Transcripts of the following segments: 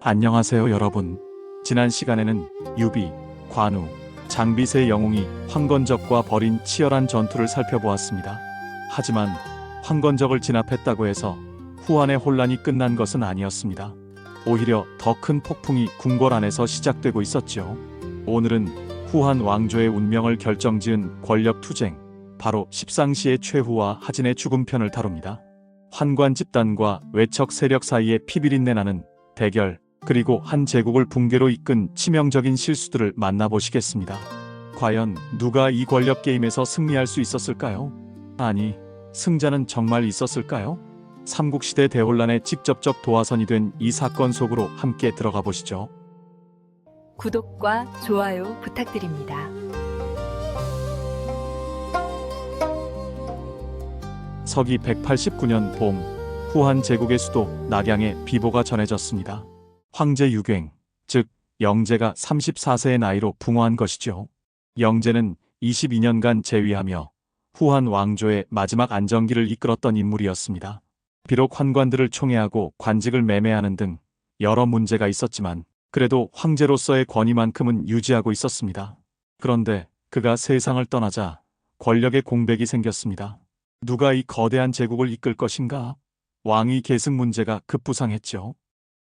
안녕하세요 여러분. 지난 시간에는 유비, 관우, 장빗의 영웅이 황건적과 벌인 치열한 전투를 살펴보았습니다. 하지만 황건적을 진압했다고 해서 후한의 혼란이 끝난 것은 아니었습니다. 오히려 더 큰 폭풍이 궁궐 안에서 시작되고 있었죠. 오늘은 후한 왕조의 운명을 결정지은 권력 투쟁, 바로 십상시의 최후와 하진의 죽음 편을 다룹니다. 환관 집단과 외척 세력 사이의 피비린내 나는 대결, 그리고 한 제국을 붕괴로 이끈 치명적인 실수들을 만나보시겠습니다. 과연 누가 이 권력 게임에서 승리할 수 있었을까요? 아니, 승자는 정말 있었을까요? 삼국시대 대혼란의 직접적 도화선이 된 이 사건 속으로 함께 들어가 보시죠. 구독과 좋아요 부탁드립니다. 서기 189년 봄, 후한 제국의 수도 낙양에 비보가 전해졌습니다. 황제 유갱, 즉 영제가 34세의 나이로 붕어한 것이죠. 영제는 22년간 재위하며 후한 왕조의 마지막 안정기를 이끌었던 인물이었습니다. 비록 환관들을 총애하고 관직을 매매하는 등 여러 문제가 있었지만 그래도 황제로서의 권위만큼은 유지하고 있었습니다. 그런데 그가 세상을 떠나자 권력의 공백이 생겼습니다. 누가 이 거대한 제국을 이끌 것인가? 왕위 계승 문제가 급부상했죠.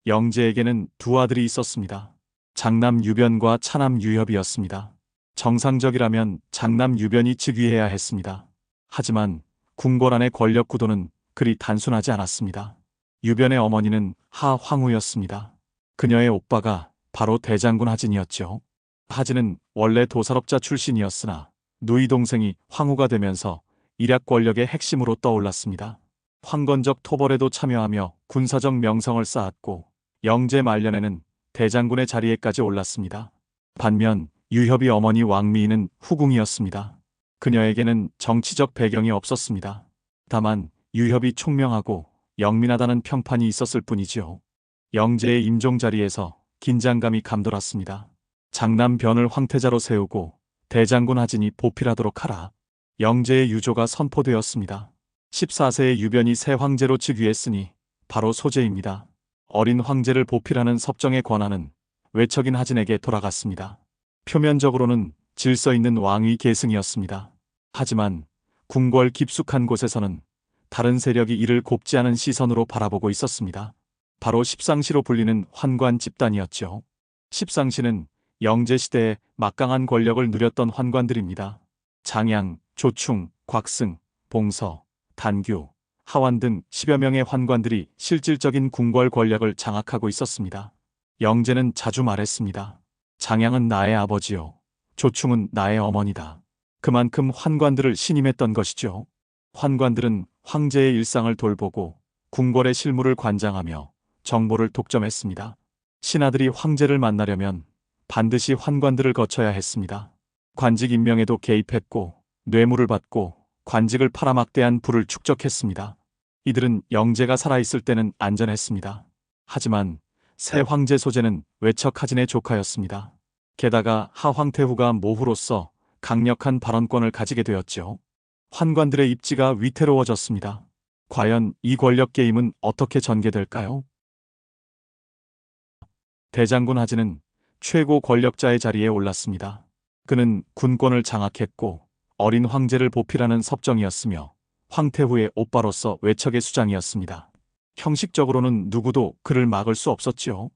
영제에게는 두 아들이 있었습니다. 장남 유변과 차남 유협이었습니다. 정상적이라면 장남 유변이 즉위해야 했습니다. 하지만 궁궐 안의 권력 구도는 그리 단순하지 않았습니다. 유변의 어머니는 하황후였습니다. 그녀의 오빠가 바로 대장군 하진이었죠. 하진은 원래 도살업자 출신이었으나 누이 동생이 황후가 되면서 일약 권력의 핵심으로 떠올랐습니다. 황건적 토벌에도 참여하며 군사적 명성을 쌓았고 영제 말년에는 대장군의 자리에까지 올랐습니다. 반면 유협의 어머니 왕미인은 후궁이었습니다. 그녀에게는 정치적 배경이 없었습니다. 다만 유협이 총명하고 영민하다는 평판이 있었을 뿐이지요. 영제의 임종 자리에서 긴장감이 감돌았습니다. 장남 변을 황태자로 세우고 대장군 하진이 보필하도록 하라. 영제의 유조가 선포되었습니다. 14세의 유변이 새 황제로 즉위했으니 바로 소재입니다. 어린 황제를 보필하는 섭정의 권한은 외척인 하진에게 돌아갔습니다. 표면적으로는 질서 있는 왕위 계승이었습니다. 하지만 궁궐 깊숙한 곳에서는 다른 세력이 이를 곱지 않은 시선으로 바라보고 있었습니다. 바로 십상시로 불리는 환관 집단이었죠. 십상시는 영제 시대에 막강한 권력을 누렸던 환관들입니다. 장양, 조충, 곽승, 봉서, 단규, 하완 등 10여 명의 환관들이 실질적인 궁궐 권력을 장악하고 있었습니다. 영제는 자주 말했습니다. 장양은 나의 아버지요. 조충은 나의 어머니다. 그만큼 환관들을 신임했던 것이죠. 환관들은 황제의 일상을 돌보고 궁궐의 실무를 관장하며 정보를 독점했습니다. 신하들이 황제를 만나려면 반드시 환관들을 거쳐야 했습니다. 관직 임명에도 개입했고 뇌물을 받고 관직을 팔아막대한 부를 축적했습니다. 이들은 영제가 살아있을 때는 안전했습니다. 하지만 새 황제 소재는 외척 하진의 조카였습니다. 게다가 하황태후가 모후로서 강력한 발언권을 가지게 되었죠. 환관들의 입지가 위태로워졌습니다. 과연 이 권력 게임은 어떻게 전개될까요? 대장군 하진은 최고 권력자의 자리에 올랐습니다. 그는 군권을 장악했고 어린 황제를 보필하는 섭정이었으며 황태후의 오빠로서 외척의 수장이었습니다. 형식적으로는 누구도 그를 막을 수 없었지요.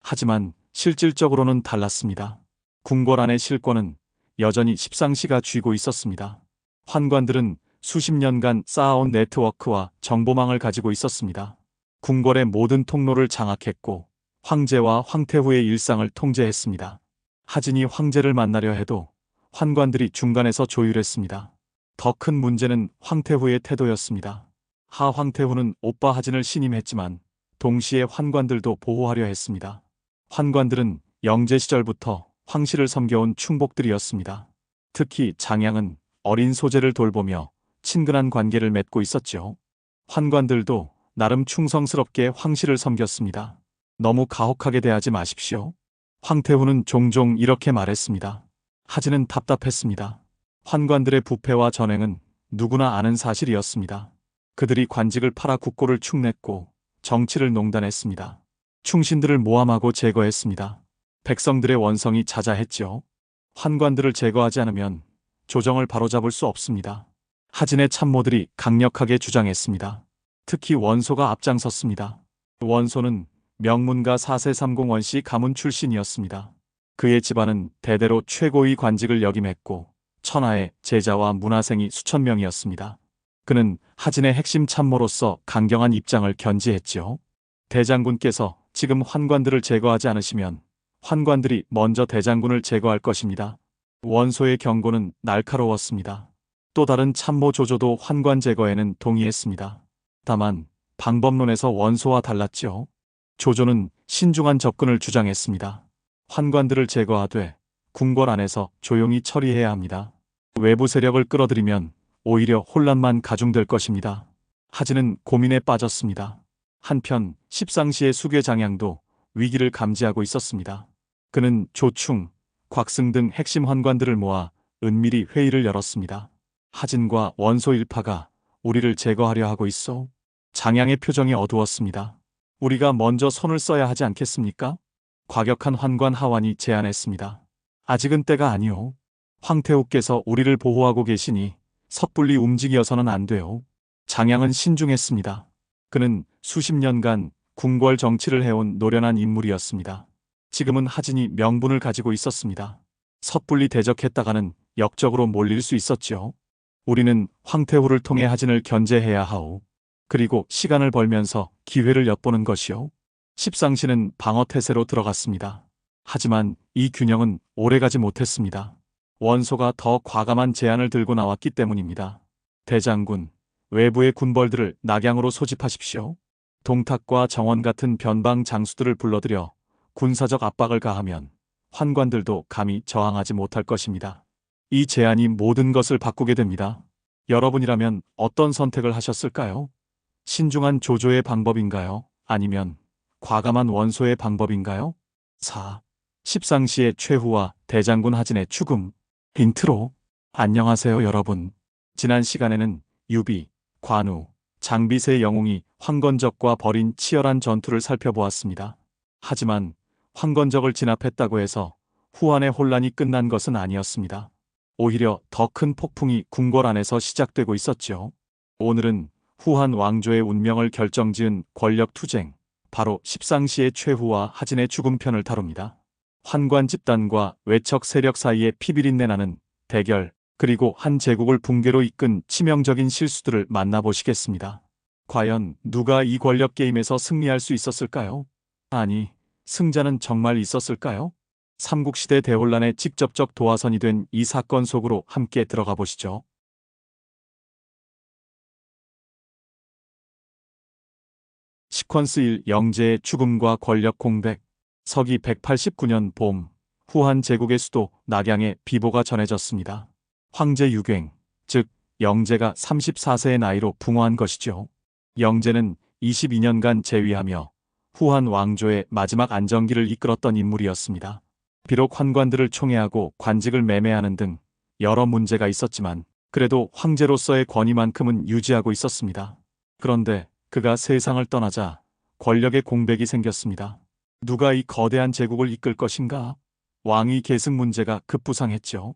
하지만 실질적으로는 달랐습니다. 궁궐 안의 실권은 여전히 십상시가 쥐고 있었습니다. 환관들은 수십 년간 쌓아온 네트워크와 정보망을 가지고 있었습니다. 궁궐의 모든 통로를 장악했고 황제와 황태후의 일상을 통제했습니다. 하진이 황제를 만나려 해도 환관들이 중간에서 조율했습니다. 더 큰 문제는 황태후의 태도였습니다. 하황태후는 오빠 하진을 신임했지만 동시에 환관들도 보호하려 했습니다. 환관들은 영제 시절부터 황실을 섬겨온 충복들이었습니다. 특히 장양은 어린 소재를 돌보며 친근한 관계를 맺고 있었죠. 환관들도 나름 충성스럽게 황실을 섬겼습니다. 너무 가혹하게 대하지 마십시오. 황태후는 종종 이렇게 말했습니다. 하진은 답답했습니다. 환관들의 부패와 전횡은 누구나 아는 사실이었습니다. 그들이 관직을 팔아 국고를 축냈고 정치를 농단했습니다. 충신들을 모함하고 제거했습니다. 백성들의 원성이 자자했죠. 환관들을 제거하지 않으면 조정을 바로잡을 수 없습니다. 하진의 참모들이 강력하게 주장했습니다. 특히 원소가 앞장섰습니다. 원소는 명문가 4세 30원씨 가문 출신이었습니다. 그의 집안은 대대로 최고의 관직을 역임했고 천하의 제자와 문화생이 수천 명이었습니다. 그는 하진의 핵심 참모로서 강경한 입장을 견지했지요. 대장군께서 지금 환관들을 제거하지 않으시면 환관들이 먼저 대장군을 제거할 것입니다. 원소의 경고는 날카로웠습니다. 또 다른 참모 조조도 환관 제거에는 동의했습니다. 다만 방법론에서 원소와 달랐지요. 조조는 신중한 접근을 주장했습니다. 환관들을 제거하되 궁궐 안에서 조용히 처리해야 합니다. 외부 세력을 끌어들이면 오히려 혼란만 가중될 것입니다. 하진은 고민에 빠졌습니다. 한편 십상시의 수괴장양도 위기를 감지하고 있었습니다. 그는 조충, 곽승 등 핵심 환관들을 모아 은밀히 회의를 열었습니다. 하진과 원소 일파가 우리를 제거하려 하고 있어. 장양의 표정이 어두웠습니다. 우리가 먼저 손을 써야 하지 않겠습니까? 과격한 환관 하완이 제안했습니다. 아직은 때가 아니오. 황태후께서 우리를 보호하고 계시니 섣불리 움직여서는 안 돼요. 장양은 신중했습니다. 그는 수십 년간 궁궐 정치를 해온 노련한 인물이었습니다. 지금은 하진이 명분을 가지고 있었습니다. 섣불리 대적했다가는 역적으로 몰릴 수 있었지요. 우리는 황태후를 통해 하진을 견제해야 하오. 그리고 시간을 벌면서 기회를 엿보는 것이요. 십상시는 방어태세로 들어갔습니다. 하지만 이 균형은 오래가지 못했습니다. 원소가 더 과감한 제안을 들고 나왔기 때문입니다. 대장군, 외부의 군벌들을 낙양으로 소집하십시오. 동탁과 정원 같은 변방 장수들을 불러들여 군사적 압박을 가하면 환관들도 감히 저항하지 못할 것입니다. 이 제안이 모든 것을 바꾸게 됩니다. 여러분이라면 어떤 선택을 하셨을까요? 신중한 조조의 방법인가요? 아니면 과감한 원소의 방법인가요? 4. 십상시의 최후와 대장군 하진의 죽음. 인트로. 안녕하세요 여러분. 지난 시간에는 유비, 관우, 장비세 영웅이 황건적과 벌인 치열한 전투를 살펴보았습니다. 하지만 황건적을 진압했다고 해서 후한의 혼란이 끝난 것은 아니었습니다. 오히려 더 큰 폭풍이 궁궐 안에서 시작되고 있었죠. 오늘은 후한 왕조의 운명을 결정지은 권력 투쟁, 바로 십상시의 최후와 하진의 죽음 편을 다룹니다. 환관 집단과 외척 세력 사이의 피비린내 나는 대결, 그리고 한 제국을 붕괴로 이끈 치명적인 실수들을 만나보시겠습니다. 과연 누가 이 권력 게임에서 승리할 수 있었을까요? 아니, 승자는 정말 있었을까요? 삼국시대 대혼란의 직접적 도화선이 된 이 사건 속으로 함께 들어가 보시죠. 시퀀스 1. 영제의 죽음과 권력 공백. 서기 189년 봄, 후한 제국의 수도 낙양에 비보가 전해졌습니다. 황제 유갱, 즉 영제가 34세의 나이로 붕어한 것이죠. 영제는 22년간 재위하며 후한 왕조의 마지막 안정기를 이끌었던 인물이었습니다. 비록 환관들을 총애하고 관직을 매매하는 등 여러 문제가 있었지만 그래도 황제로서의 권위만큼은 유지하고 있었습니다. 그런데 그가 세상을 떠나자 권력의 공백이 생겼습니다. 누가 이 거대한 제국을 이끌 것인가? 왕위 계승 문제가 급부상했죠.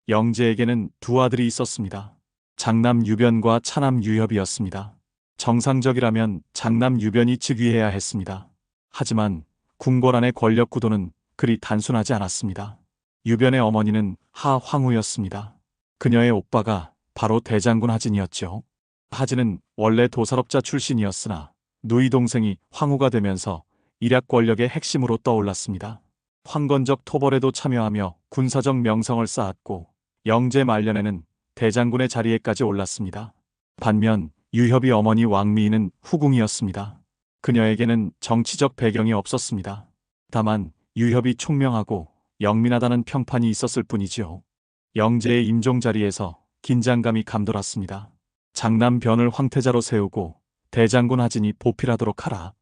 영제에게는 두 아들이 있었습니다. 장남 유변과 차남 유협이었습니다. 정상적이라면 장남 유변이 즉위해야 했습니다. 하지만 궁궐 안의 권력 구도는 그리 단순하지 않았습니다. 유변의 어머니는 하황후였습니다. 그녀의 오빠가 바로 대장군 하진이었죠. 하진은 원래 도살업자 출신이었으나 누이 동생이 황후가 되면서 일약 권력의 핵심으로 떠올랐습니다. 황건적 토벌에도 참여하며 군사적 명성을 쌓았고 영제 말년에는 대장군의 자리에까지 올랐습니다. 반면 유협의 어머니 왕미인은 후궁이었습니다. 그녀에게는 정치적 배경이 없었습니다. 다만 유협이 총명하고 영민하다는 평판이 있었을 뿐이지요. 영제의 임종 자리에서 긴장감이 감돌았습니다. 장남 변을 황태자로 세우고 대장군 하진이 보필하도록 하라.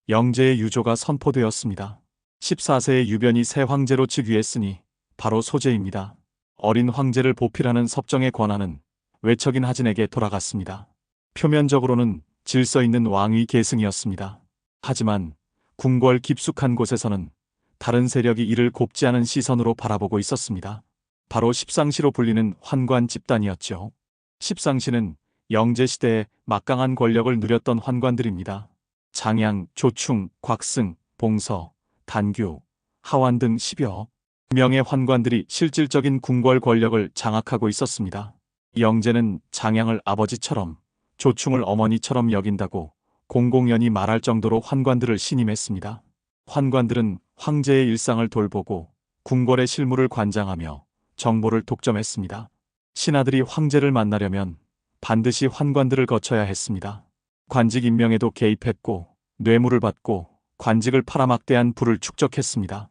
영제의 유조가 선포되었습니다. 14세의 유변이 새 황제로 즉위했으니 바로 소재입니다. 어린 황제를 보필하는 섭정의 권한은 외척인 하진에게 돌아갔습니다. 표면적으로는 질서 있는 왕위 계승이었습니다. 하지만 궁궐 깊숙한 곳에서는 다른 세력이 이를 곱지 않은 시선으로 바라보고 있었습니다. 바로 십상시로 불리는 환관 집단이었죠. 십상시는 영제시대에 막강한 권력을 누렸던 환관들입니다. 장양, 조충, 곽승, 봉서, 단규, 하완 등 10여 명의 환관들이 실질적인 궁궐 권력을 장악하고 있었습니다. 영제는 장양을 아버지처럼, 조충을 어머니처럼 여긴다고 공공연히 말할 정도로 환관들을 신임했습니다. 환관들은 황제의 일상을 돌보고 궁궐의 실무를 관장하며 정보를 독점했습니다. 신하들이 황제를 만나려면 반드시 환관들을 거쳐야 했습니다. 관직 임명에도 개입했고 뇌물을 받고 관직을 팔아막대한 부를 축적했습니다.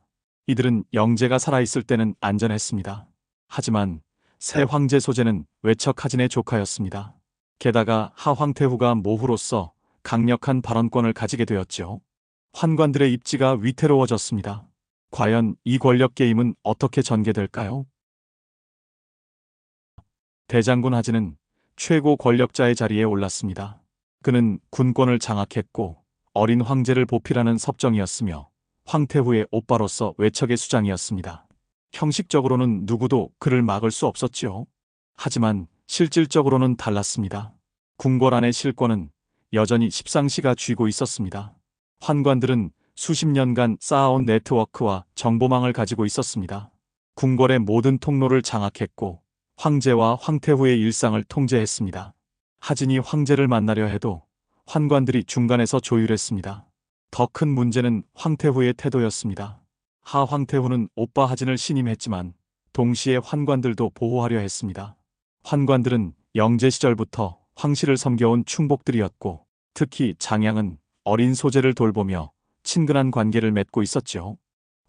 이들은 영제가 살아있을 때는 안전했습니다. 하지만 새 황제 소제는 외척하진의 조카였습니다. 게다가 하황태후가 모후로서 강력한 발언권을 가지게 되었죠. 환관들의 입지가 위태로워졌습니다. 과연 이 권력 게임은 어떻게 전개될까요? 대장군 하진은 최고 권력자의 자리에 올랐습니다. 그는 군권을 장악했고 어린 황제를 보필하는 섭정이었으며 황태후의 오빠로서 외척의 수장이었습니다. 형식적으로는 누구도 그를 막을 수 없었지요. 하지만 실질적으로는 달랐습니다. 궁궐 안의 실권은 여전히 십상시가 쥐고 있었습니다. 환관들은 수십 년간 쌓아온 네트워크와 정보망을 가지고 있었습니다. 궁궐의 모든 통로를 장악했고 황제와 황태후의 일상을 통제했습니다. 하진이 황제를 만나려 해도 환관들이 중간에서 조율했습니다. 더 큰 문제는 황태후의 태도였습니다. 하 황태후는 오빠 하진을 신임했지만 동시에 환관들도 보호하려 했습니다. 환관들은 영제 시절부터 황실을 섬겨온 충복들이었고 특히 장양은 어린 소제를 돌보며 친근한 관계를 맺고 있었죠.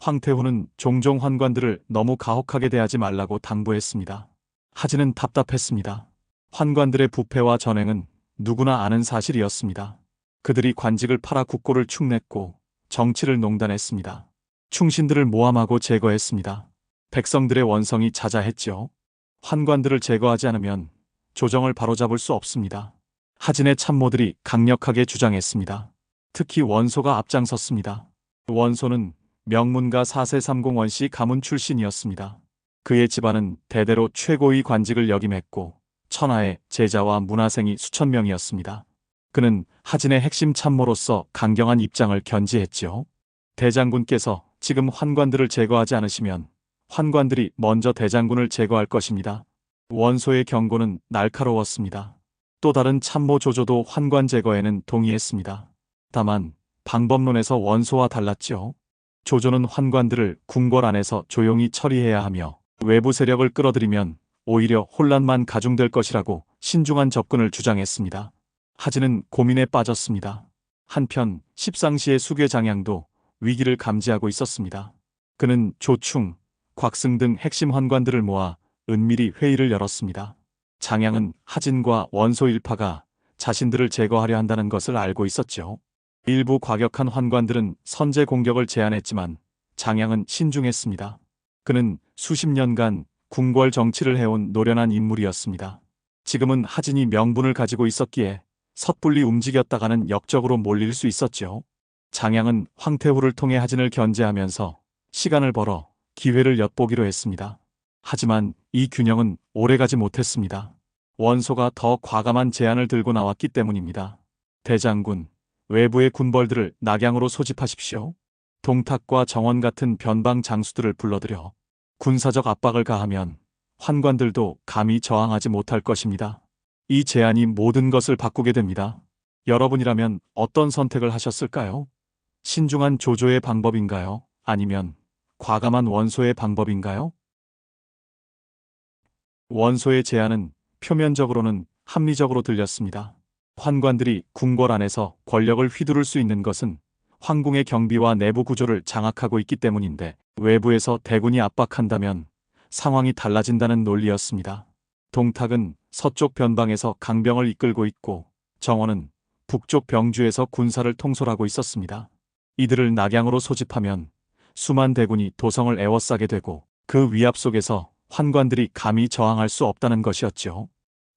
황태후는 종종 환관들을 너무 가혹하게 대하지 말라고 당부했습니다. 하진은 답답했습니다. 환관들의 부패와 전횡은 누구나 아는 사실이었습니다. 그들이 관직을 팔아 국고를 축냈고 정치를 농단했습니다. 충신들을 모함하고 제거했습니다. 백성들의 원성이 자자했죠. 환관들을 제거하지 않으면 조정을 바로잡을 수 없습니다. 하진의 참모들이 강력하게 주장했습니다. 특히 원소가 앞장섰습니다. 원소는 명문가 4세 30원씨 가문 출신이었습니다. 그의 집안은 대대로 최고의 관직을 역임했고 천하의 제자와 문화생이 수천 명이었습니다. 그는 하진의 핵심 참모로서 강경한 입장을 견지했지요. 대장군께서 지금 환관들을 제거하지 않으시면 환관들이 먼저 대장군을 제거할 것입니다. 원소의 경고는 날카로웠습니다. 또 다른 참모 조조도 환관 제거에는 동의했습니다. 다만 방법론에서 원소와 달랐지요. 조조는 환관들을 궁궐 안에서 조용히 처리해야 하며 외부 세력을 끌어들이면 오히려 혼란만 가중될 것이라고 신중한 접근을 주장했습니다. 하진은 고민에 빠졌습니다. 한편 십상시의 수괴장양도 위기를 감지하고 있었습니다. 그는 조충, 곽승 등 핵심 환관들을 모아 은밀히 회의를 열었습니다. 장양은 하진과 원소 일파가 자신들을 제거하려 한다는 것을 알고 있었죠. 일부 과격한 환관들은 선제 공격을 제안했지만 장양은 신중했습니다. 그는 수십 년간 궁궐 정치를 해온 노련한 인물이었습니다. 지금은 하진이 명분을 가지고 있었기에 섣불리 움직였다가는 역적으로 몰릴 수 있었죠. 장양은 황태후를 통해 하진을 견제하면서 시간을 벌어 기회를 엿보기로 했습니다. 하지만 이 균형은 오래가지 못했습니다. 원소가 더 과감한 제안을 들고 나왔기 때문입니다. 대장군, 외부의 군벌들을 낙양으로 소집하십시오. 동탁과 정원 같은 변방 장수들을 불러들여 군사적 압박을 가하면 환관들도 감히 저항하지 못할 것입니다. 이 제안이 모든 것을 바꾸게 됩니다. 여러분이라면 어떤 선택을 하셨을까요? 신중한 조조의 방법인가요? 아니면 과감한 원소의 방법인가요? 원소의 제안은 표면적으로는 합리적으로 들렸습니다. 환관들이 궁궐 안에서 권력을 휘두를 수 있는 것은 황궁의 경비와 내부 구조를 장악하고 있기 때문인데 외부에서 대군이 압박한다면 상황이 달라진다는 논리였습니다. 동탁은 서쪽 변방에서 강병을 이끌고 있고 정원은 북쪽 병주에서 군사를 통솔하고 있었습니다. 이들을 낙양으로 소집하면 수만 대군이 도성을 에워싸게 되고 그 위압 속에서 환관들이 감히 저항할 수 없다는 것이었죠.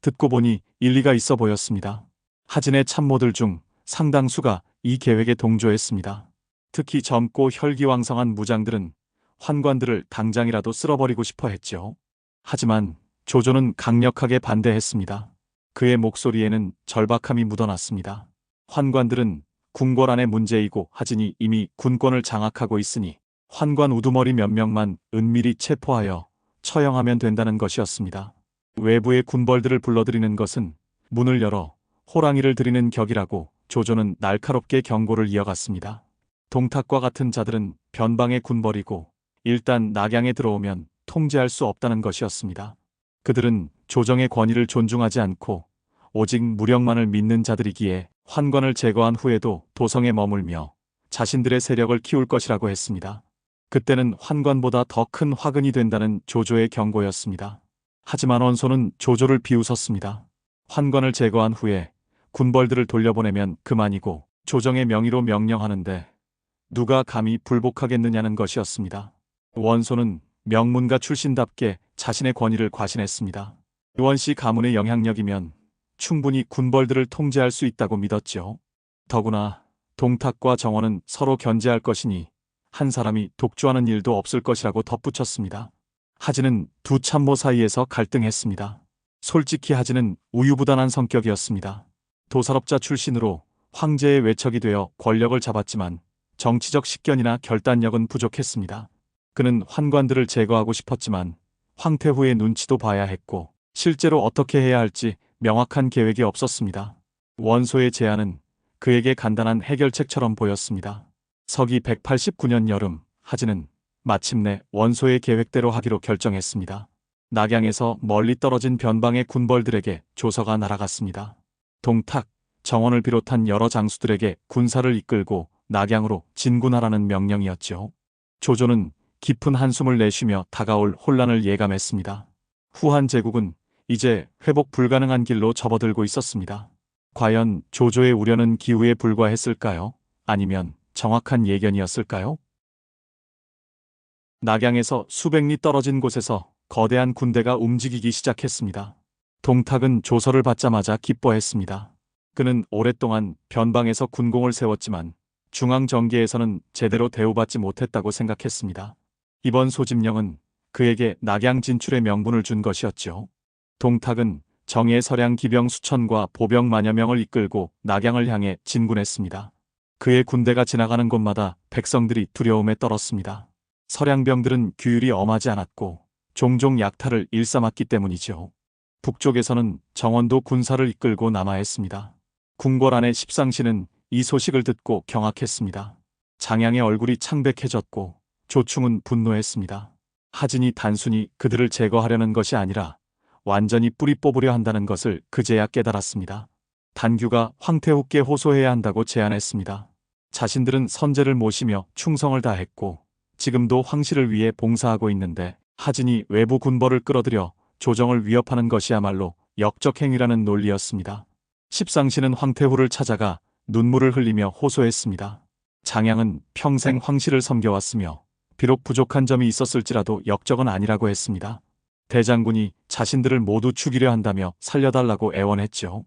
듣고 보니 일리가 있어 보였습니다. 하진의 참모들 중 상당수가 이 계획에 동조했습니다. 특히 젊고 혈기왕성한 무장들은 환관들을 당장이라도 쓸어버리고 싶어 했죠. 하지만 조조는 강력하게 반대했습니다. 그의 목소리에는 절박함이 묻어났습니다. 환관들은 궁궐 안의 문제이고 하진이 이미 군권을 장악하고 있으니 환관 우두머리 몇 명만 은밀히 체포하여 처형하면 된다는 것이었습니다. 외부의 군벌들을 불러들이는 것은 문을 열어 호랑이를 들이는 격이라고 조조는 날카롭게 경고를 이어갔습니다. 동탁과 같은 자들은 변방의 군벌이고 일단 낙양에 들어오면 통제할 수 없다는 것이었습니다. 그들은 조정의 권위를 존중하지 않고 오직 무력만을 믿는 자들이기에 환관을 제거한 후에도 도성에 머물며 자신들의 세력을 키울 것이라고 했습니다. 그때는 환관보다 더 큰 화근이 된다는 조조의 경고였습니다. 하지만 원소는 조조를 비웃었습니다. 환관을 제거한 후에 군벌들을 돌려보내면 그만이고 조정의 명의로 명령하는데 누가 감히 불복하겠느냐는 것이었습니다. 원소는 명문가 출신답게 자신의 권위를 과신했습니다. 원씨 가문의 영향력이면 충분히 군벌들을 통제할 수 있다고 믿었죠. 더구나 동탁과 정원은 서로 견제할 것이니 한 사람이 독주하는 일도 없을 것이라고 덧붙였습니다. 하진은 두 참모 사이에서 갈등했습니다. 솔직히 하진은 우유부단한 성격이었습니다. 도살업자 출신으로 황제의 외척이 되어 권력을 잡았지만 정치적 식견이나 결단력은 부족했습니다. 그는 환관들을 제거하고 싶었지만 황태후의 눈치도 봐야 했고 실제로 어떻게 해야 할지 명확한 계획이 없었습니다. 원소의 제안은 그에게 간단한 해결책처럼 보였습니다. 서기 189년 여름, 하진은 마침내 원소의 계획대로 하기로 결정했습니다. 낙양에서 멀리 떨어진 변방의 군벌들에게 조서가 날아갔습니다. 동탁, 정원을 비롯한 여러 장수들에게 군사를 이끌고 낙양으로 진군하라는 명령이었죠. 조조는 깊은 한숨을 내쉬며 다가올 혼란을 예감했습니다. 후한 제국은 이제 회복 불가능한 길로 접어들고 있었습니다. 과연 조조의 우려는 기우에 불과했을까요? 아니면 정확한 예견이었을까요? 낙양에서 수백 리 떨어진 곳에서 거대한 군대가 움직이기 시작했습니다. 동탁은 조서를 받자마자 기뻐했습니다. 그는 오랫동안 변방에서 군공을 세웠지만 중앙정계에서는 제대로 대우받지 못했다고 생각했습니다. 이번 소집령은 그에게 낙양 진출의 명분을 준 것이었죠. 동탁은 정예 서량 기병 수천과 보병 만여 명을 이끌고 낙양을 향해 진군했습니다. 그의 군대가 지나가는 곳마다 백성들이 두려움에 떨었습니다. 서량병들은 규율이 엄하지 않았고 종종 약탈을 일삼았기 때문이죠. 북쪽에서는 정원도 군사를 이끌고 남하했습니다. 궁궐 안의 십상시는 이 소식을 듣고 경악했습니다. 장양의 얼굴이 창백해졌고 조충은 분노했습니다. 하진이 단순히 그들을 제거하려는 것이 아니라 완전히 뿌리 뽑으려 한다는 것을 그제야 깨달았습니다. 단규가 황태후께 호소해야 한다고 제안했습니다. 자신들은 선제를 모시며 충성을 다했고 지금도 황실을 위해 봉사하고 있는데 하진이 외부 군벌을 끌어들여 조정을 위협하는 것이야말로 역적행위라는 논리였습니다. 십상시는 황태후를 찾아가 눈물을 흘리며 호소했습니다. 장양은 평생 황실을 섬겨왔으며 비록 부족한 점이 있었을지라도 역적은 아니라고 했습니다. 대장군이 자신들을 모두 죽이려 한다며 살려달라고 애원했죠.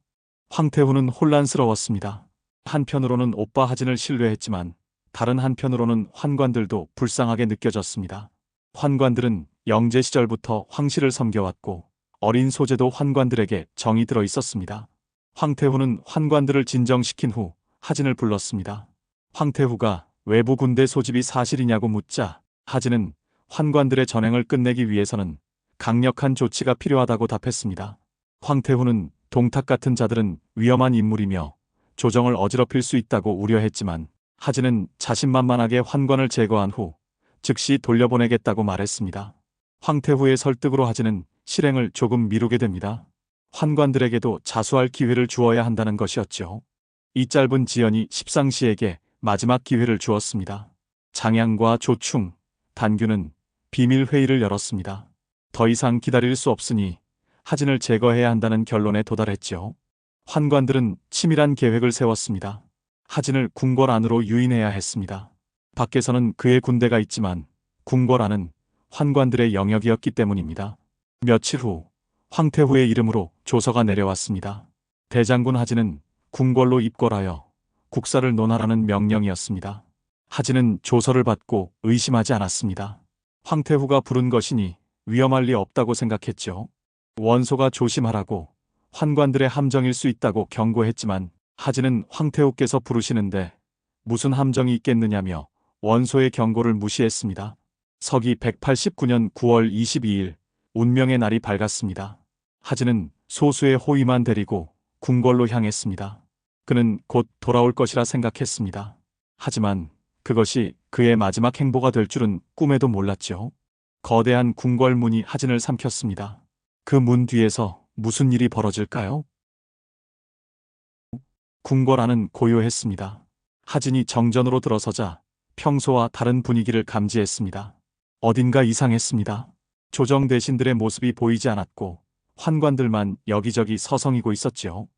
황태후는 혼란스러웠습니다. 한편으로는 오빠 하진을 신뢰했지만 다른 한편으로는 환관들도 불쌍하게 느껴졌습니다. 환관들은 영제 시절부터 황실을 섬겨왔고 어린 소재도 환관들에게 정이 들어 있었습니다. 황태후는 환관들을 진정시킨 후 하진을 불렀습니다. 황태후가 외부 군대 소집이 사실이냐고 묻자 하진은 환관들의 전횡을 끝내기 위해서는 강력한 조치가 필요하다고 답했습니다. 황태후는 동탁 같은 자들은 위험한 인물이며 조정을 어지럽힐 수 있다고 우려했지만 하진은 자신만만하게 환관을 제거한 후 즉시 돌려보내겠다고 말했습니다. 황태후의 설득으로 하진은 실행을 조금 미루게 됩니다. 환관들에게도 자수할 기회를 주어야 한다는 것이었죠. 이 짧은 지연이 십상시에게 마지막 기회를 주었습니다. 장양과 조충, 단규는 비밀 회의를 열었습니다. 더 이상 기다릴 수 없으니 하진을 제거해야 한다는 결론에 도달했죠. 환관들은 치밀한 계획을 세웠습니다. 하진을 궁궐 안으로 유인해야 했습니다. 밖에서는 그의 군대가 있지만 궁궐 안은 환관들의 영역이었기 때문입니다. 며칠 후 황태후의 이름으로 조서가 내려왔습니다. 대장군 하진은 궁궐로 입궐하여 국사를 논하라는 명령이었습니다. 하진은 조서를 받고 의심하지 않았습니다. 황태후가 부른 것이니 위험할 리 없다고 생각했죠. 원소가 조심하라고, 환관들의 함정일 수 있다고 경고했지만 하진은 황태후께서 부르시는데 무슨 함정이 있겠느냐며 원소의 경고를 무시했습니다. 서기 189년 9월 22일 운명의 날이 밝았습니다. 하진은 소수의 호위만 데리고 궁궐로 향했습니다. 그는 곧 돌아올 것이라 생각했습니다. 하지만 그것이 그의 마지막 행보가 될 줄은 꿈에도 몰랐죠. 거대한 궁궐 문이 하진을 삼켰습니다. 그 문 뒤에서 무슨 일이 벌어질까요? 궁궐 안은 고요했습니다. 하진이 정전으로 들어서자 평소와 다른 분위기를 감지했습니다. 어딘가 이상했습니다. 조정 대신들의 모습이 보이지 않았고 환관들만 여기저기 서성이고 있었지요.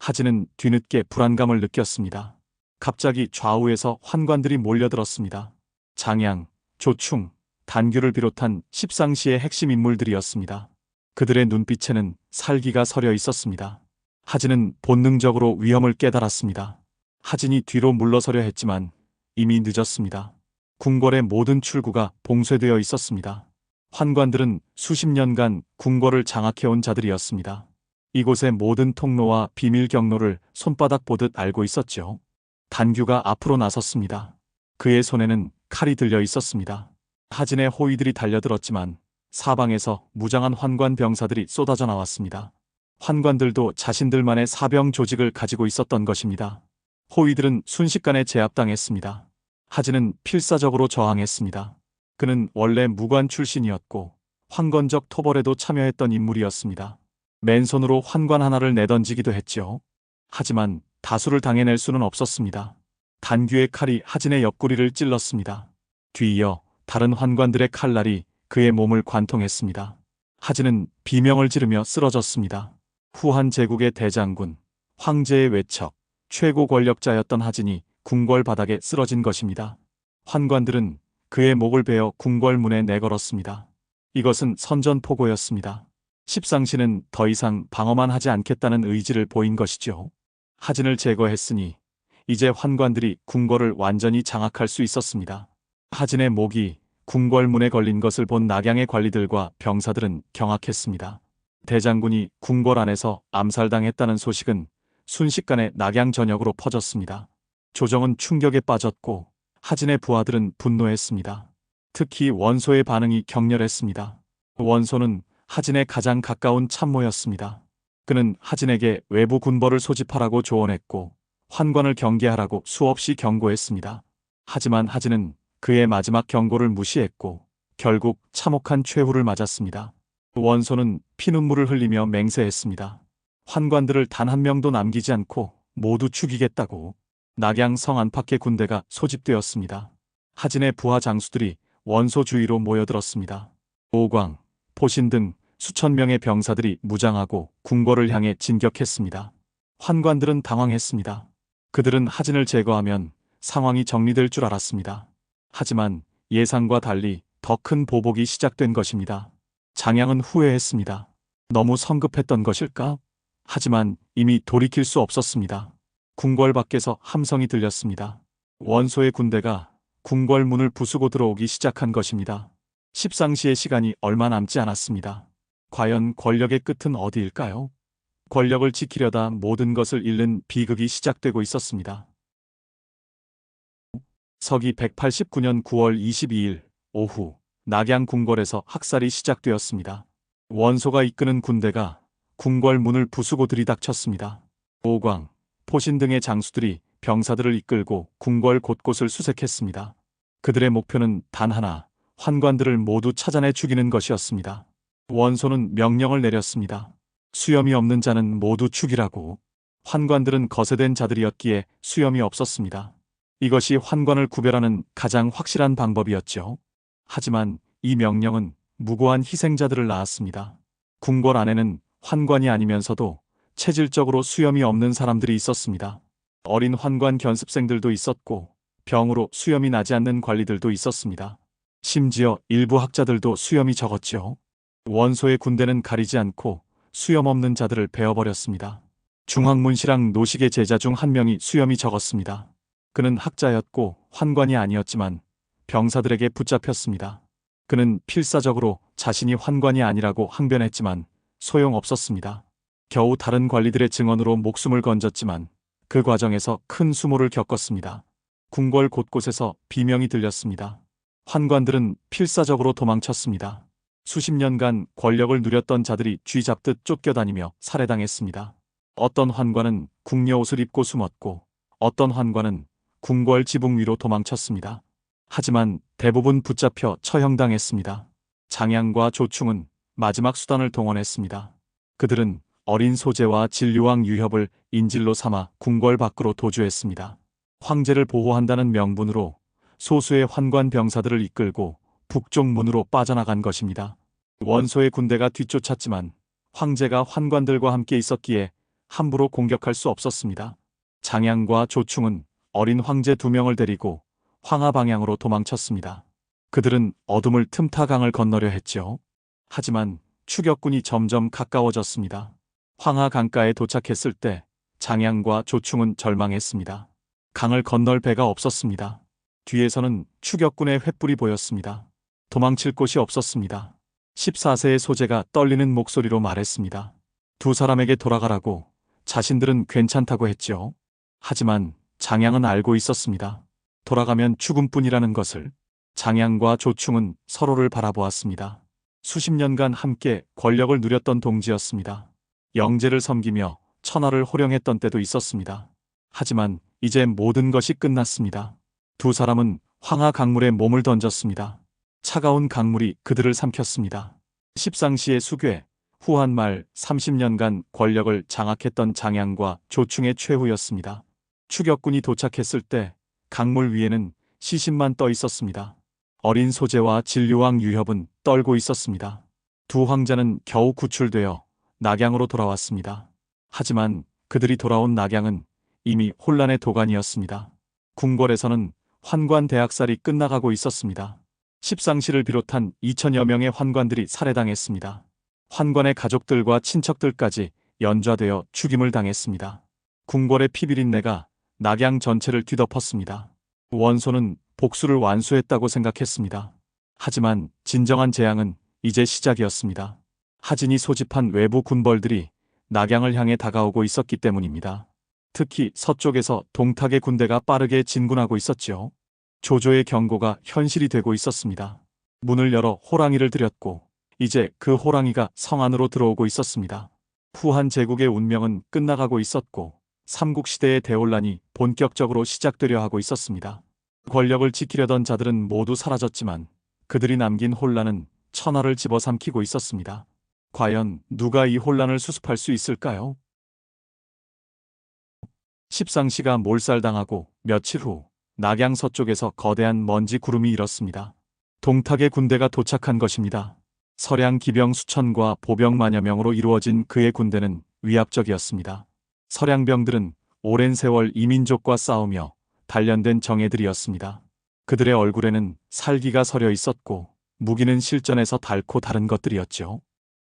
하진은 뒤늦게 불안감을 느꼈습니다. 갑자기 좌우에서 환관들이 몰려들었습니다. 장양, 조충, 단규를 비롯한 십상시의 핵심 인물들이었습니다. 그들의 눈빛에는 살기가 서려 있었습니다. 하진은 본능적으로 위험을 깨달았습니다. 하진이 뒤로 물러서려 했지만 이미 늦었습니다. 궁궐의 모든 출구가 봉쇄되어 있었습니다. 환관들은 수십 년간 궁궐을 장악해온 자들이었습니다. 이곳의 모든 통로와 비밀 경로를 손바닥 보듯 알고 있었죠. 단규가 앞으로 나섰습니다. 그의 손에는 칼이 들려 있었습니다. 하진의 호위들이 달려들었지만 사방에서 무장한 환관 병사들이 쏟아져 나왔습니다. 환관들도 자신들만의 사병 조직을 가지고 있었던 것입니다. 호위들은 순식간에 제압당했습니다. 하진은 필사적으로 저항했습니다. 그는 원래 무관 출신이었고 황건적 토벌에도 참여했던 인물이었습니다. 맨손으로 환관 하나를 내던지기도 했죠. 하지만 다수를 당해낼 수는 없었습니다. 단규의 칼이 하진의 옆구리를 찔렀습니다. 뒤이어 다른 환관들의 칼날이 그의 몸을 관통했습니다. 하진은 비명을 지르며 쓰러졌습니다. 후한 제국의 대장군, 황제의 외척, 최고 권력자였던 하진이 궁궐 바닥에 쓰러진 것입니다. 환관들은 그의 목을 베어 궁궐 문에 내걸었습니다. 이것은 선전포고였습니다. 십상시는 더 이상 방어만 하지 않겠다는 의지를 보인 것이죠. 하진을 제거했으니 이제 환관들이 궁궐을 완전히 장악할 수 있었습니다. 하진의 목이 궁궐 문에 걸린 것을 본 낙양의 관리들과 병사들은 경악했습니다. 대장군이 궁궐 안에서 암살당했다는 소식은 순식간에 낙양 전역으로 퍼졌습니다. 조정은 충격에 빠졌고 하진의 부하들은 분노했습니다. 특히 원소의 반응이 격렬했습니다. 원소는 하진의 가장 가까운 참모였습니다. 그는 하진에게 외부 군벌을 소집하라고 조언했고 환관을 경계하라고 수없이 경고했습니다. 하지만 하진은 그의 마지막 경고를 무시했고 결국 참혹한 최후를 맞았습니다. 원소는 피눈물을 흘리며 맹세했습니다. 환관들을 단 한 명도 남기지 않고 모두 죽이겠다고. 낙양 성 안팎의 군대가 소집되었습니다. 하진의 부하 장수들이 원소 주위로 모여들었습니다. 오광, 포신 등 수천 명의 병사들이 무장하고 궁궐을 향해 진격했습니다. 환관들은 당황했습니다. 그들은 하진을 제거하면 상황이 정리될 줄 알았습니다. 하지만 예상과 달리 더 큰 보복이 시작된 것입니다. 장양은 후회했습니다. 너무 성급했던 것일까? 하지만 이미 돌이킬 수 없었습니다. 궁궐 밖에서 함성이 들렸습니다. 원소의 군대가 궁궐 문을 부수고 들어오기 시작한 것입니다. 십상시의 시간이 얼마 남지 않았습니다. 과연 권력의 끝은 어디일까요? 권력을 지키려다 모든 것을 잃는 비극이 시작되고 있었습니다. 서기 189년 9월 22일 오후 낙양 궁궐에서 학살이 시작되었습니다. 원소가 이끄는 군대가 궁궐 문을 부수고 들이닥쳤습니다. 오광, 포신 등의 장수들이 병사들을 이끌고 궁궐 곳곳을 수색했습니다. 그들의 목표는 단 하나, 환관들을 모두 찾아내 죽이는 것이었습니다. 원소는 명령을 내렸습니다. 수염이 없는 자는 모두 죽이라고. 환관들은 거세된 자들이었기에 수염이 없었습니다. 이것이 환관을 구별하는 가장 확실한 방법이었죠. 하지만 이 명령은 무고한 희생자들을 낳았습니다. 궁궐 안에는 환관이 아니면서도 체질적으로 수염이 없는 사람들이 있었습니다. 어린 환관 견습생들도 있었고 병으로 수염이 나지 않는 관리들도 있었습니다. 심지어 일부 학자들도 수염이 적었죠. 원소의 군대는 가리지 않고 수염 없는 자들을 베어버렸습니다. 중학문시랑 노식의 제자 중 한 명이 수염이 적었습니다. 그는 학자였고 환관이 아니었지만 병사들에게 붙잡혔습니다. 그는 필사적으로 자신이 환관이 아니라고 항변했지만 소용없었습니다. 겨우 다른 관리들의 증언으로 목숨을 건졌지만 그 과정에서 큰 수모를 겪었습니다. 궁궐 곳곳에서 비명이 들렸습니다. 환관들은 필사적으로 도망쳤습니다. 수십 년간 권력을 누렸던 자들이 쥐 잡듯 쫓겨다니며 살해당했습니다. 어떤 환관은 궁녀 옷을 입고 숨었고 어떤 환관은 궁궐 지붕 위로 도망쳤습니다. 하지만 대부분 붙잡혀 처형당했습니다. 장양과 조충은 마지막 수단을 동원했습니다. 그들은 어린 소재와 진류왕 유협을 인질로 삼아 궁궐 밖으로 도주했습니다. 황제를 보호한다는 명분으로 소수의 환관 병사들을 이끌고 북쪽 문으로 빠져나간 것입니다. 원소의 군대가 뒤쫓았지만 황제가 환관들과 함께 있었기에 함부로 공격할 수 없었습니다. 장양과 조충은 어린 황제 2명을 데리고 황하 방향으로 도망쳤습니다. 그들은 어둠을 틈타 강을 건너려 했죠. 하지만 추격군이 점점 가까워졌습니다. 황하 강가에 도착했을 때 장양과 조충은 절망했습니다. 강을 건널 배가 없었습니다. 뒤에서는 추격군의 횃불이 보였습니다. 도망칠 곳이 없었습니다. 14세의 소재가 떨리는 목소리로 말했습니다. 두 사람에게 돌아가라고. 자신들은 괜찮다고 했죠. 하지만 장양은 알고 있었습니다. 돌아가면 죽음뿐이라는 것을. 장양과 조충은 서로를 바라보았습니다. 수십 년간 함께 권력을 누렸던 동지였습니다. 영제를 섬기며 천하를 호령했던 때도 있었습니다. 하지만 이제 모든 것이 끝났습니다. 두 사람은 황하 강물에 몸을 던졌습니다. 차가운 강물이 그들을 삼켰습니다. 십상시의 수괴, 후한 말 30년간 권력을 장악했던 장양과 조충의 최후였습니다. 추격군이 도착했을 때 강물 위에는 시신만 떠 있었습니다. 어린 소재와 진류왕 유협은 떨고 있었습니다. 두 황자는 겨우 구출되어 낙양으로 돌아왔습니다. 하지만 그들이 돌아온 낙양은 이미 혼란의 도가니였습니다. 궁궐에서는 환관 대학살이 끝나가고 있었습니다. 십상시를 비롯한 2000여 명의 환관들이 살해당했습니다. 환관의 가족들과 친척들까지 연좌되어 죽임을 당했습니다. 궁궐의 피비린내가 낙양 전체를 뒤덮었습니다. 원소는 복수를 완수했다고 생각했습니다. 하지만 진정한 재앙은 이제 시작이었습니다. 하진이 소집한 외부 군벌들이 낙양을 향해 다가오고 있었기 때문입니다. 특히 서쪽에서 동탁의 군대가 빠르게 진군하고 있었죠. 조조의 경고가 현실이 되고 있었습니다. 문을 열어 호랑이를 들였고 이제 그 호랑이가 성 안으로 들어오고 있었습니다. 후한 제국의 운명은 끝나가고 있었고 삼국시대의 대혼란이 본격적으로 시작되려 하고 있었습니다. 권력을 지키려던 자들은 모두 사라졌지만 그들이 남긴 혼란은 천하를 집어삼키고 있었습니다. 과연 누가 이 혼란을 수습할 수 있을까요? 십상시가 몰살당하고 며칠 후 낙양 서쪽에서 거대한 먼지 구름이 일었습니다. 동탁의 군대가 도착한 것입니다. 서량 기병 수천과 보병 만여 명으로 이루어진 그의 군대는 위압적이었습니다. 서량병들은 오랜 세월 이민족과 싸우며 단련된 정예들이었습니다. 그들의 얼굴에는 살기가 서려 있었고 무기는 실전에서 닳고 다른 것들이었죠.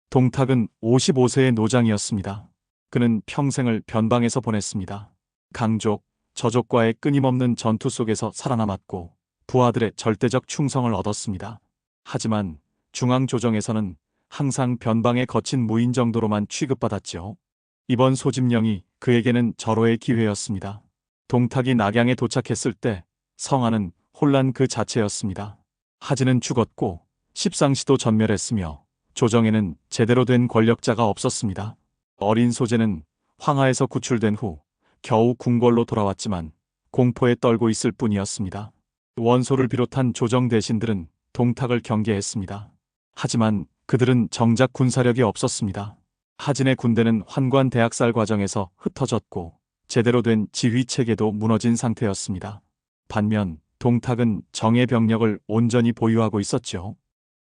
동탁은 55세의 노장이었습니다. 그는 평생을 변방에서 보냈습니다. 강족, 저족과의 끊임없는 전투 속에서 살아남았고 부하들의 절대적 충성을 얻었습니다. 하지만 중앙조정에서는 항상 변방에 거친 무인 정도로만 취급받았죠. 이번 소집령이 그에게는 절호의 기회였습니다. 동탁이 낙양에 도착했을 때 성안은 혼란 그 자체였습니다. 하진은 죽었고 십상시도 전멸했으며 조정에는 제대로 된 권력자가 없었습니다. 어린 소재는 황하에서 구출된 후 겨우 궁궐로 돌아왔지만 공포에 떨고 있을 뿐이었습니다. 원소를 비롯한 조정 대신들은 동탁을 경계했습니다. 하지만 그들은 정작 군사력이 없었습니다. 하진의 군대는 환관 대학살 과정에서 흩어졌고 제대로 된 지휘 체계도 무너진 상태였습니다. 반면 동탁은 정예 병력을 온전히 보유하고 있었죠.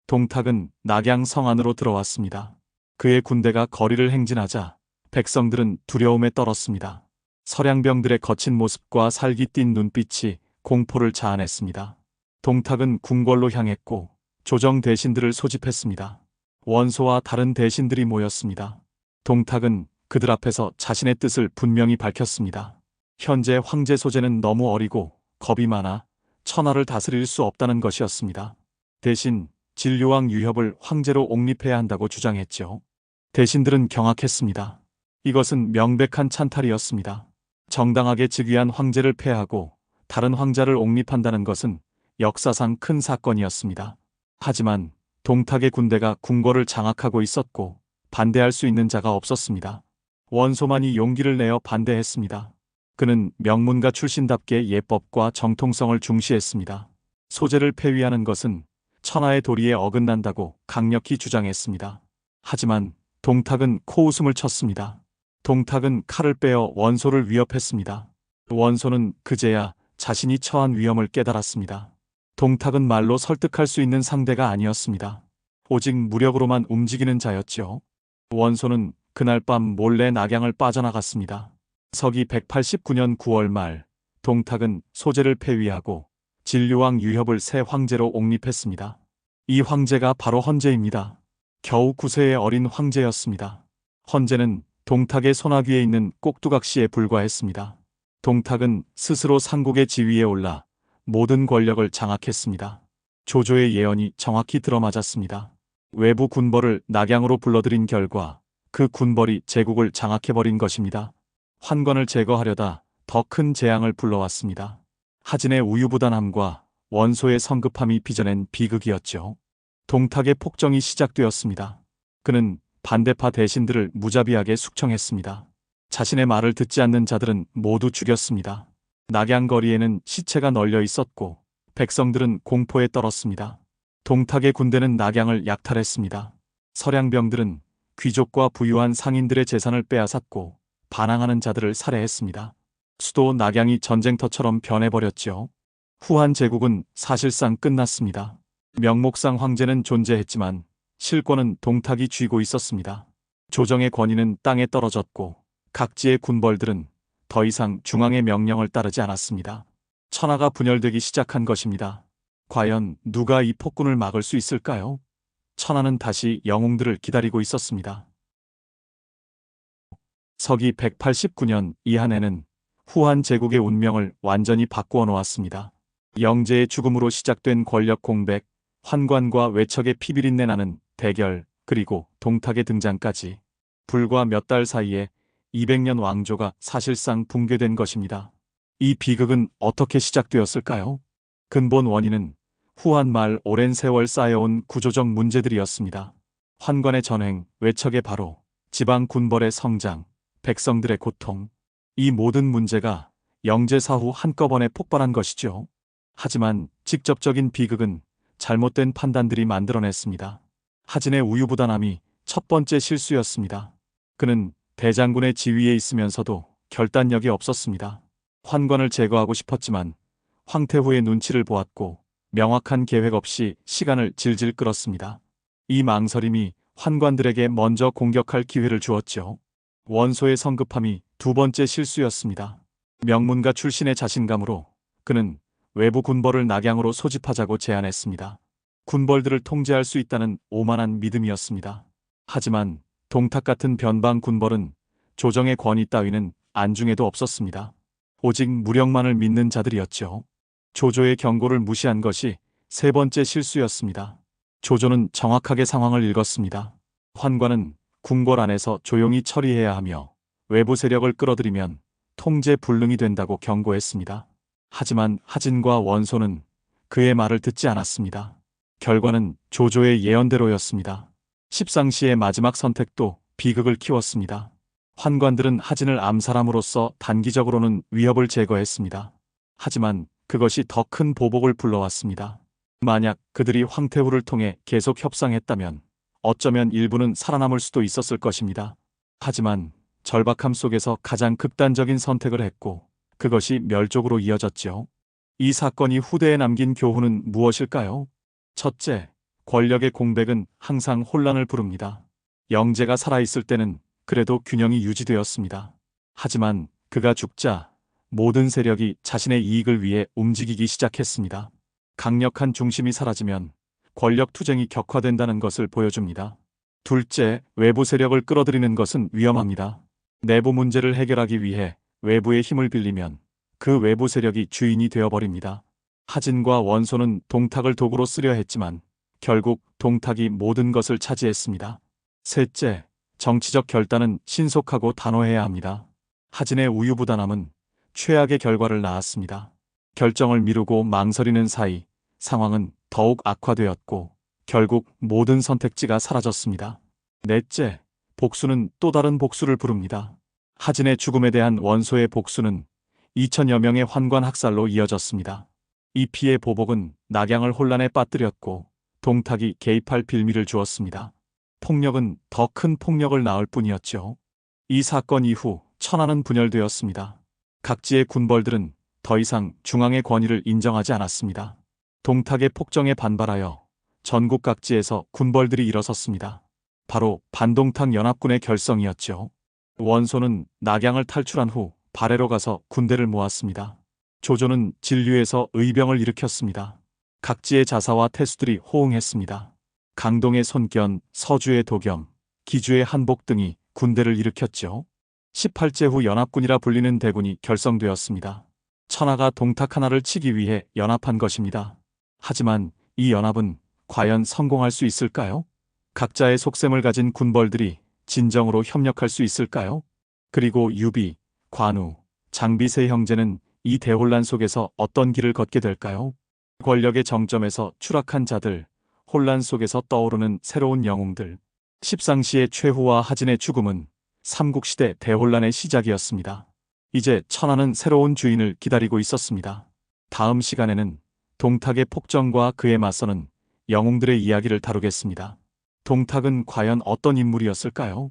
동탁은 낙양 성 안으로 들어왔습니다. 그의 군대가 거리를 행진하자 백성들은 두려움에 떨었습니다. 서량병들의 거친 모습과 살기 띤 눈빛이 공포를 자아냈습니다. 동탁은 궁궐로 향했고 조정 대신들을 소집했습니다. 원소와 다른 대신들이 모였습니다. 동탁은 그들 앞에서 자신의 뜻을 분명히 밝혔습니다. 현재 황제 소재는 너무 어리고 겁이 많아 천하를 다스릴 수 없다는 것이었습니다. 대신 진류왕 유협을 황제로 옹립해야 한다고 주장했죠. 대신들은 경악했습니다. 이것은 명백한 찬탈이었습니다. 정당하게 즉위한 황제를 폐하고 다른 황자를 옹립한다는 것은 역사상 큰 사건이었습니다. 하지만 동탁의 군대가 궁궐을 장악하고 있었고 반대할 수 있는 자가 없었습니다. 원소만이 용기를 내어 반대했습니다. 그는 명문가 출신답게 예법과 정통성을 중시했습니다. 소재를 폐위하는 것은 천하의 도리에 어긋난다고 강력히 주장했습니다. 하지만 동탁은 코웃음을 쳤습니다. 동탁은 칼을 빼어 원소를 위협했습니다. 원소는 그제야 자신이 처한 위험을 깨달았습니다. 동탁은 말로 설득할 수 있는 상대가 아니었습니다. 오직 무력으로만 움직이는 자였죠. 원소는 그날 밤 몰래 낙양을 빠져나갔습니다. 서기 189년 9월 말, 동탁은 소재를 폐위하고 진류왕 유협을 새 황제로 옹립했습니다. 이 황제가 바로 헌제입니다. 겨우 9세의 어린 황제였습니다. 헌제는 동탁의 손아귀에 있는 꼭두각시에 불과했습니다. 동탁은 스스로 삼국의 지위에 올라 모든 권력을 장악했습니다. 조조의 예언이 정확히 들어맞았습니다. 외부 군벌을 낙양으로 불러들인 결과 그 군벌이 제국을 장악해버린 것입니다. 환관을 제거하려다 더 큰 재앙을 불러왔습니다. 하진의 우유부단함과 원소의 성급함이 빚어낸 비극이었죠. 동탁의 폭정이 시작되었습니다. 그는 반대파 대신들을 무자비하게 숙청했습니다. 자신의 말을 듣지 않는 자들은 모두 죽였습니다. 낙양거리에는 시체가 널려 있었고 백성들은 공포에 떨었습니다. 동탁의 군대는 낙양을 약탈했습니다. 서량병들은 귀족과 부유한 상인들의 재산을 빼앗았고 반항하는 자들을 살해했습니다. 수도 낙양이 전쟁터처럼 변해버렸죠. 후한 제국은 사실상 끝났습니다. 명목상 황제는 존재했지만 실권은 동탁이 쥐고 있었습니다. 조정의 권위는 땅에 떨어졌고 각지의 군벌들은 더 이상 중앙의 명령을 따르지 않았습니다. 천하가 분열되기 시작한 것입니다. 과연 누가 이 폭군을 막을 수 있을까요? 천하는 다시 영웅들을 기다리고 있었습니다. 서기 189년 이한해는 후한 제국의 운명을 완전히 바꾸어 놓았습니다. 영제의 죽음으로 시작된 권력 공백, 환관과 외척의 피비린내 나는 대결, 그리고 동탁의 등장까지 불과 몇 달 사이에 200년 왕조가 사실상 붕괴된 것입니다. 이 비극은 어떻게 시작되었을까요? 근본 원인은 후한 말 오랜 세월 쌓여온 구조적 문제들이었습니다. 환관의 전횡, 외척의 바로, 지방 군벌의 성장, 백성들의 고통, 이 모든 문제가 영제 사후 한꺼번에 폭발한 것이죠. 하지만 직접적인 비극은 잘못된 판단들이 만들어냈습니다. 하진의 우유부단함이 첫 번째 실수였습니다. 그는 대장군의 지위에 있으면서도 결단력이 없었습니다. 환관을 제거하고 싶었지만 황태후의 눈치를 보았고 명확한 계획 없이 시간을 질질 끌었습니다. 이 망설임이 환관들에게 먼저 공격할 기회를 주었죠. 원소의 성급함이 두 번째 실수였습니다. 명문가 출신의 자신감으로 그는 외부 군벌을 낙양으로 소집하자고 제안했습니다. 군벌들을 통제할 수 있다는 오만한 믿음이었습니다. 하지만 동탁 같은 변방 군벌은 조정의 권위 따위는 안중에도 없었습니다. 오직 무력만을 믿는 자들이었죠. 조조의 경고를 무시한 것이 세 번째 실수였습니다. 조조는 정확하게 상황을 읽었습니다. 환관은 궁궐 안에서 조용히 처리해야 하며 외부 세력을 끌어들이면 통제 불능이 된다고 경고했습니다. 하지만 하진과 원소는 그의 말을 듣지 않았습니다. 결과는 조조의 예언대로였습니다. 십상시의 마지막 선택도 비극을 키웠습니다. 환관들은 하진을 암살함으로써 단기적으로는 위협을 제거했습니다. 하지만 그것이 더 큰 보복을 불러왔습니다. 만약 그들이 황태후를 통해 계속 협상했다면 어쩌면 일부는 살아남을 수도 있었을 것입니다. 하지만 절박함 속에서 가장 극단적인 선택을 했고 그것이 멸족으로 이어졌죠. 이 사건이 후대에 남긴 교훈은 무엇일까요? 첫째, 권력의 공백은 항상 혼란을 부릅니다. 영제가 살아있을 때는 그래도 균형이 유지되었습니다. 하지만 그가 죽자 모든 세력이 자신의 이익을 위해 움직이기 시작했습니다. 강력한 중심이 사라지면 권력 투쟁이 격화된다는 것을 보여줍니다. 둘째, 외부 세력을 끌어들이는 것은 위험합니다. 내부 문제를 해결하기 위해 외부의 힘을 빌리면 그 외부 세력이 주인이 되어버립니다. 하진과 원소는 동탁을 도구로 쓰려 했지만 결국 동탁이 모든 것을 차지했습니다. 셋째, 정치적 결단은 신속하고 단호해야 합니다. 하진의 우유부단함은 최악의 결과를 낳았습니다. 결정을 미루고 망설이는 사이 상황은 더욱 악화되었고 결국 모든 선택지가 사라졌습니다. 넷째, 복수는 또 다른 복수를 부릅니다. 하진의 죽음에 대한 원소의 복수는 2천여 명의 환관 학살로 이어졌습니다. 이 피해 보복은 낙양을 혼란에 빠뜨렸고 동탁이 개입할 빌미를 주었습니다. 폭력은 더 큰 폭력을 낳을 뿐이었죠. 이 사건 이후 천하는 분열되었습니다. 각지의 군벌들은 더 이상 중앙의 권위를 인정하지 않았습니다. 동탁의 폭정에 반발하여 전국 각지에서 군벌들이 일어섰습니다. 바로 반동탁 연합군의 결성이었죠. 원소는 낙양을 탈출한 후 발해로 가서 군대를 모았습니다. 조조는 진류에서 의병을 일으켰습니다. 각지의 자사와 태수들이 호응했습니다. 강동의 손견, 서주의 도겸, 기주의 한복 등이 군대를 일으켰죠. 18제 후 연합군이라 불리는 대군이 결성되었습니다. 천하가 동탁 하나를 치기 위해 연합한 것입니다. 하지만 이 연합은 과연 성공할 수 있을까요? 각자의 속셈을 가진 군벌들이 진정으로 협력할 수 있을까요? 그리고 유비, 관우, 장비 세 형제는 이 대혼란 속에서 어떤 길을 걷게 될까요? 권력의 정점에서 추락한 자들, 혼란 속에서 떠오르는 새로운 영웅들. 십상시의 최후와 하진의 죽음은 삼국시대 대혼란의 시작이었습니다. 이제 천하는 새로운 주인을 기다리고 있었습니다. 다음 시간에는 동탁의 폭정과 그에 맞서는 영웅들의 이야기를 다루겠습니다. 동탁은 과연 어떤 인물이었을까요?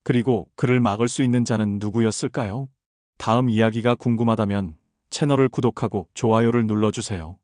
그리고 그를 막을 수 있는 자는 누구였을까요? 다음 이야기가 궁금하다면 채널을 구독하고 좋아요를 눌러주세요.